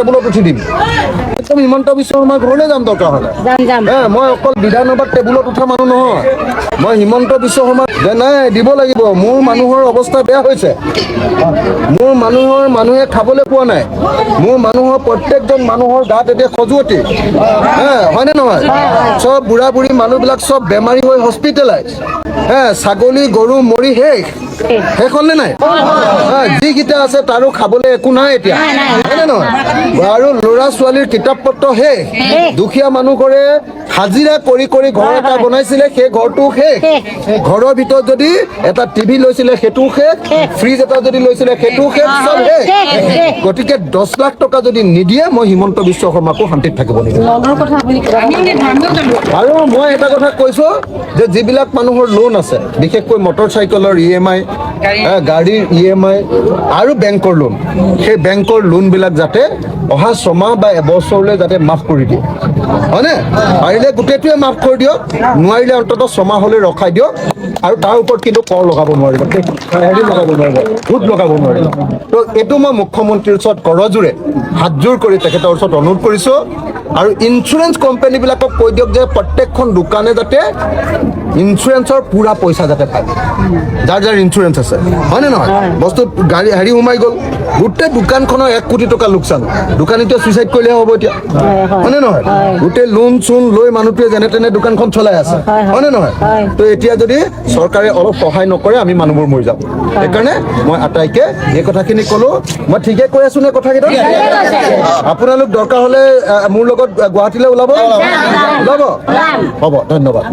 টেবুলত উঠি দিম একদম হিমন্ত বিশ্ব শৰ্মাৰ ঘৰলৈ যাম দৰকাৰ হ'লে মই অকল বিধানসভাত টেবুলত উঠা মানুহ নহয় মই হিমন্ত বিশ্ব শৰ্মাক যে নাই দিব লাগিব মোৰ মানুহৰ অৱস্থা বেয়া হৈছে মোৰ মানুহে খাবলৈ পোৱা নাই মোৰ মানুহৰ প্ৰত্যেকজন মানুহৰ গাত এতিয়া খজুৱতি হয়নে নহয় চব বুঢ়া বুঢ়ী মানুহবিলাক চব বেমাৰী হৈ হস্পিটেলাইজ ছাগলী গৰু মৰি শেষ হ'লনে নাই যিকেইটা আছে তাৰো খাবলৈ একো নাই এতিয়া হয়নে নহয় আৰু ল'ৰা ছোৱালীৰ কিতাপ পত্ৰ শেষ দুখীয়া মানুহৰে হাজিৰা কৰি কৰি ঘৰ এটা বনাইছিলে সেই ঘৰটো শেষ ঘৰৰ ভিতৰত যদি এটা টিভি লৈছিলে সেইটো শেষ ফ্ৰিজ এটা যদি লৈছিলে সেইটো শেষ চব শেষ গতিকে 10 লাখ টকা যদি নিদিয়ে মই হিমন্ত বিশ্ব শৰ্মাকো শান্তিত থাকিব নিদিওঁ আৰু মই এটা কথা কৈছো যে যিবিলাক মানুহৰ লোন আছে বিশেষকৈ মটৰ চাইকেলৰ EMI গাড়ীৰ EMI আৰু বেংকৰ লোন সেই বেংকৰ লোনবিলাক যাতে অহা 6 মাহ বা এবছৰলৈ যাতে মাফ কৰি দিয়ে হয়নে পাৰিলে গোটেইটোৱে মাফ কৰি দিয়ক নোৱাৰিলে অন্ততঃ 6 মাহলৈ ৰখাই দিয়ক আৰু তাৰ ওপৰত কিন্তু কৰ লগাব নোৱাৰিব হেৰি লগাব নোৱাৰিব সুদ লগাব নোৱাৰিব তো এইটো মই মুখ্যমন্ত্ৰীৰ ওচৰত কৰজোৰে হাতজোৰ কৰি তেখেতৰ ওচৰত অনুৰোধ কৰিছোঁ আৰু ইঞ্চুৰেঞ্চ কোম্পানীবিলাকক কৈ দিয়ক যে প্ৰত্যেকখন দোকানে যাতে ইঞ্চুৰেঞ্চৰ পুৰা পইচা যাতে পায় যাৰ যাৰ ইঞ্চুৰেঞ্চ আছে হয়নে নহয় বস্তু গাড়ী হেৰি সোমাই গ'ল গোটেই দোকানখনৰ 1 কোটি টকা লোকচান দোকানীটোৱে ছুইচাইড কৰিলে হ'ব এতিয়া হয়নে নহয় গোটেই লোন চোন লৈ মানুহটোৱে যেনে তেনে দোকানখন চলাই আছে হয়নে নহয় তো এতিয়া যদি চৰকাৰে অলপ সহায় নকৰে আমি মানুহবোৰ মৰি যাম সেইকাৰণে মই আটাইকে এই কথাখিনি ক'লো মই ঠিকে কৈ আছো নে কথাকেইটা আপোনালোক দৰকাৰ হ'লে মোৰ লগত গুৱাহাটীলৈ ওলাব হ'ব ধন্যবাদ